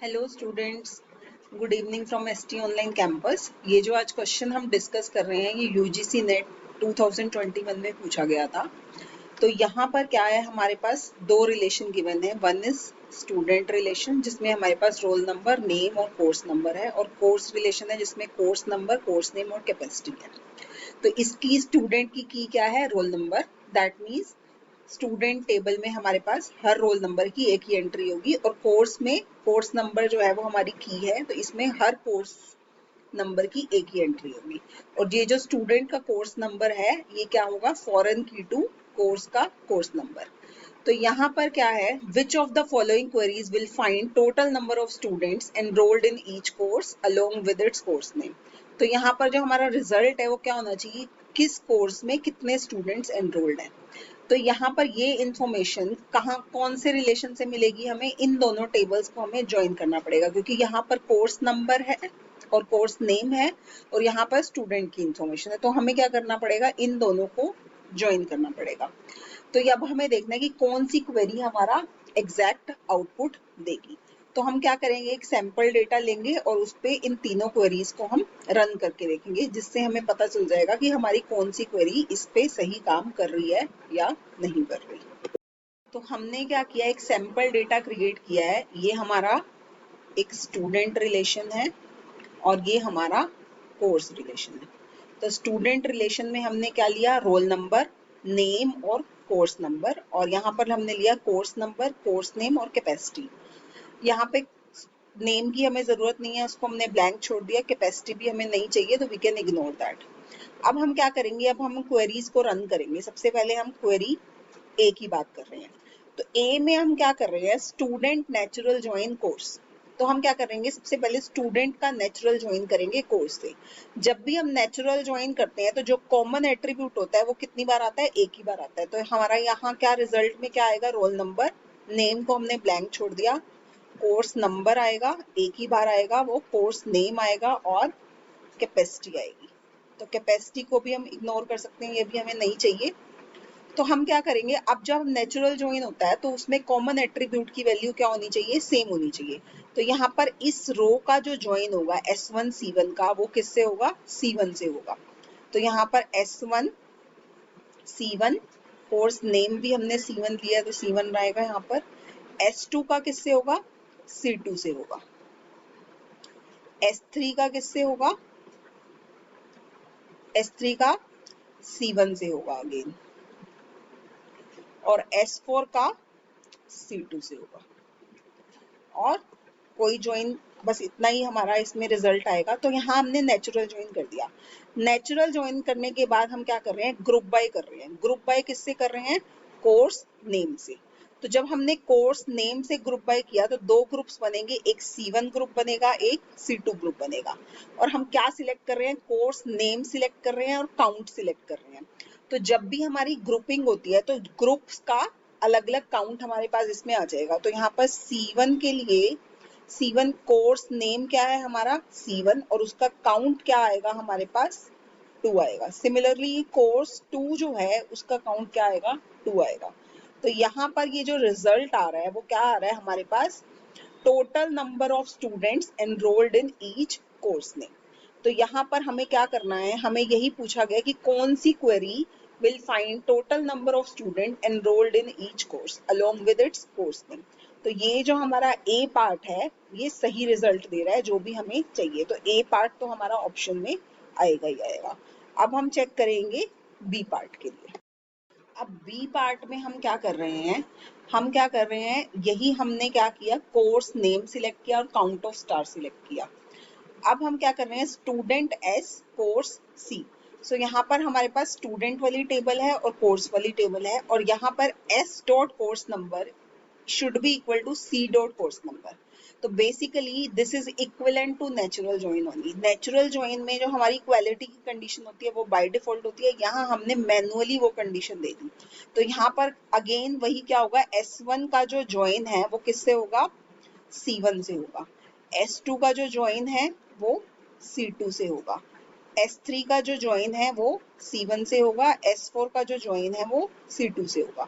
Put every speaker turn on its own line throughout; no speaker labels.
Hello students, good evening from ST online campus. ये जो आज क्वेश्चन हम डिस्कस कर रहे हैं ये यूजीसी नेट 2021 में पूछा गया था। तो यहाँ पर क्या है, हमारे पास दो रिलेशन गिवन है। वन इज स्टूडेंट रिलेशन जिसमें हमारे पास रोल नंबर, नेम और कोर्स नंबर है, और कोर्स रिलेशन है जिसमें कोर्स नंबर, कोर्स नेम और कैपेसिटी है। तो इसकी स्टूडेंट की क्या है, roll number. That means student table में हमारे पास हर रोल नंबर की एक ही एंट्री होगी, और कोर्स में कोर्स नंबर जो है वो हमारी की है, तो इसमें हर कोर्स नंबर की एक ही एंट्री होगी। और ये जो स्टूडेंट का कोर्स नंबर है ये क्या होगा, फॉरेन की टू कोर्स का कोर्स नंबर। तो यहाँ पर क्या है, which of the following queries will find total number of students enrolled in each course along with its course name. तो यहाँ पर जो हमारा रिजल्ट है वो क्या होना चाहिए, किस कोर्स में कितने स्टूडेंट्स एनरोल्ड हैं। तो यहाँ पर ये इंफॉर्मेशन कहाँ, कौन से रिलेशन से मिलेगी, हमें इन दोनों टेबल्स को हमें ज्वाइन करना पड़ेगा, क्योंकि यहाँ पर कोर्स नंबर है और कोर्स नेम है और यहाँ पर स्टूडेंट की इंफॉर्मेशन है। तो हमें क्या करना पड़ेगा, इन दोनों को ज्वाइन करना पड़ेगा। तो ये अब हमें देखना है कि कौन सी क्वेरी हमारा एग्जैक्ट आउटपुट देगी। तो हम क्या करेंगे, एक सैंपल डेटा लेंगे और उस पे इन तीनों क्वेरीज को हम रन करके देखेंगे, जिससे हमें पता चल जाएगा कि हमारी कौन सी क्वेरी इस पे सही काम कर रही है या नहीं कर रही। तो हमने क्या किया, एक सैंपल डेटा क्रिएट किया है। ये हमारा एक स्टूडेंट रिलेशन है और ये हमारा कोर्स रिलेशन है। तो स्टूडेंट रिलेशन में हमने क्या लिया, रोल नंबर, नेम और कोर्स नंबर, और यहाँ पर हमने लिया कोर्स नंबर, कोर्स नेम और कैपेसिटी। यहाँ पे नेम की हमें जरूरत नहीं है, उसको हमने ब्लैंक छोड़ दिया। कैपेसिटी भी हमें नहीं चाहिए, तो वी कैन इग्नोर दैट। अब हम क्या करेंगे, अब हम क्वेरीज को रन करेंगे। सबसे पहले हम क्वेरी ए की बात कर रहे हैं। तो ए में हम क्या कर रहे हैं, स्टूडेंट नेचुरल ज्वाइन कोर्स। तो हम क्या करेंगे, सबसे पहले स्टूडेंट का नेचुरल ज्वाइन करेंगे कोर्स से। जब भी हम नेचुरल ज्वाइन करते हैं तो जो कॉमन एट्रीब्यूट होता है वो कितनी बार आता है, एक ही बार आता है। तो हमारा यहाँ क्या रिजल्ट में क्या आएगा, रोल नंबर। नेम को हमने ब्लैंक छोड़ दिया। कोर्स नंबर आएगा, एक ही बार आएगा, वो कोर्स नेम आएगा, और कैपेसिटी आएगी। तो कैपेसिटी को भी हम इग्नोर कर सकते हैं, ये भी हमें नहीं चाहिए। तो हम क्या करेंगे, अब जब नेचुरल ज्वाइन होता है तो उसमें कॉमन एट्रीब्यूट की वैल्यू क्या होनी चाहिए, सेम होनी चाहिए। तो यहाँ पर इस रो का जो ज्वाइन होगा S1 C1 का, वो किससे होगा, C1 से होगा। तो यहाँ पर S1 C1, कोर्स नेम भी हमने C1 लिया तो C1 रहेगा। यहाँ पर S2 का किससे होगा, C2 से होगा। S3 का किससे होगा, S3 का C1 से होगा अगेन, और S4 का C2 से होगा। और कोई ज्वाइन, बस इतना ही हमारा इसमें रिजल्ट आएगा। तो यहाँ हमने नेचुरल ज्वाइन कर दिया। नेचुरल ज्वाइन करने के बाद हम क्या कर रहे हैं, ग्रुप बाय कर रहे हैं। ग्रुप बाय किससे कर रहे हैं, कोर्स नेम से। तो जब हमने कोर्स नेम से ग्रुप बाय किया तो दो ग्रुप्स बनेंगे, एक C1 ग्रुप बनेगा, एक C2 ग्रुप बनेगा। और हम क्या सिलेक्ट कर रहे हैं, कोर्स नेम सिलेक्ट कर रहे हैं और काउंट सिलेक्ट कर रहे हैं। तो जब भी हमारी ग्रुपिंग होती है तो ग्रुप्स का अलग अलग काउंट हमारे पास इसमें आ जाएगा। तो यहाँ पर C1 के लिए, C1 कोर्स नेम क्या है हमारा, C1, और उसका काउंट क्या आएगा हमारे पास, 2 आएगा। सिमिलरली कोर्स 2 जो है उसका काउंट क्या आएगा, 2 आएगा। तो यहाँ पर ये जो रिजल्ट आ रहा है वो क्या आ रहा है हमारे पास, total number of students enrolled in each course name. तो यहाँ पर हमें क्या करना है, हमें यही पूछा गया कि कौन सी query will find total number of student enrolled in each course along with its course name। तो ये जो हमारा A पार्ट है ये सही रिजल्ट दे रहा है, जो भी हमें चाहिए। तो A पार्ट तो हमारा ऑप्शन में आएगा ही आएगा। अब हम चेक करेंगे B पार्ट के लिए। अब B पार्ट में हम क्या कर रहे हैं, हम क्या कर रहे हैं, यही हमने क्या किया, कोर्स नेम सिलेक्ट किया और काउंट ऑफ स्टार सिलेक्ट किया। अब हम क्या कर रहे हैं, स्टूडेंट S, कोर्स C। सो यहाँ पर हमारे पास स्टूडेंट वाली टेबल है और कोर्स वाली टेबल है, और यहाँ पर S dot course number should be equal to C dot course number. तो basically this is equivalent to natural join only. Natural join में जो हमारी इक्वालिटी की कंडीशन होती है वो बाय डिफॉल्ट होती है, यहाँ हमने मैनुअली वो कंडीशन दे दी। तो यहाँ पर अगेन वही क्या होगा, S1 का जो ज्वाइन है वो किससे होगा, C1 से होगा। S2 का जो ज्वाइन है वो C2 से होगा। S3 का जो ज्वाइन है वो C1 से होगा। S4 का जो ज्वाइन है वो C2 से होगा।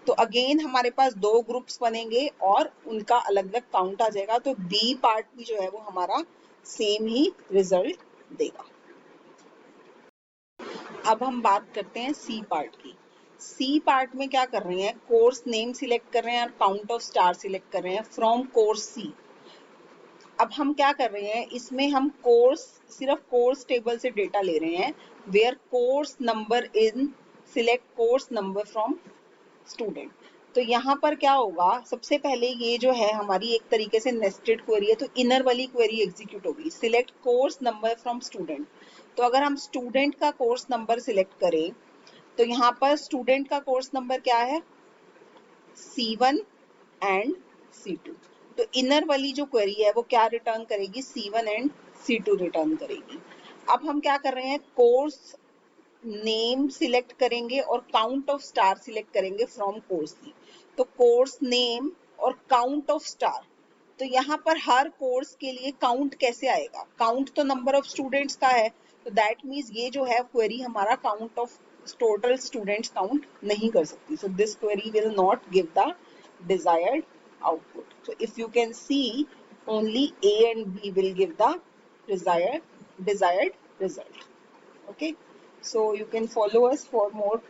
तो अगेन हमारे पास दो ग्रुप्स बनेंगे और उनका अलग अलग काउंट आ जाएगा, तो बी पार्ट भी जो है वो हमारा सेम ही रिजल्ट देगा। अब हम बात करते हैं सी पार्ट की। सी पार्ट में क्या कर रहे हैं, कोर्स नेम सिलेक्ट कर रहे हैं और काउंट ऑफ स्टार सिलेक्ट कर रहे हैं फ्रॉम कोर्स सी। अब हम क्या कर रहे हैं, इसमें हम कोर्स, सिर्फ कोर्स टेबल से डेटा ले रहे हैं, where course number in select course number from student. तो यहाँ पर क्या होगा, सबसे पहले ये जो है हमारी एक तरीके से नेस्टेड क्वेरी है, तो इनर वाली क्वेरी एग्जीक्यूट होगी, select course number from student. तो अगर हम स्टूडेंट का कोर्स नंबर सिलेक्ट करें तो यहाँ पर स्टूडेंट का कोर्स नंबर क्या है, C1 एंड C2। तो इनर वाली जो क्वेरी है वो क्या रिटर्न करेगी, C1 एंड C2 रिटर्न करेगी। अब हम क्या कर रहे हैं, कोर्स नेम सिलेक्ट करेंगे और काउंट ऑफ स्टार सिलेक्ट करेंगे फ्रॉम कोर्स सी। तो कोर्स नेम और काउंट ऑफ स्टार, तो यहाँ पर हर कोर्स के लिए काउंट कैसे आएगा, काउंट तो नंबर ऑफ स्टूडेंट्स का है, तो दैट मीन्स ये जो है क्वेरी हमारा count of total students count नहीं कर सकती, so this query will not give the desired output. So if you can see, only A and B will give the desired result. Okay, so you can follow us for more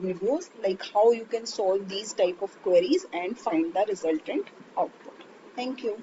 videos like how you can solve these type of queries and find the resultant output. Thank you.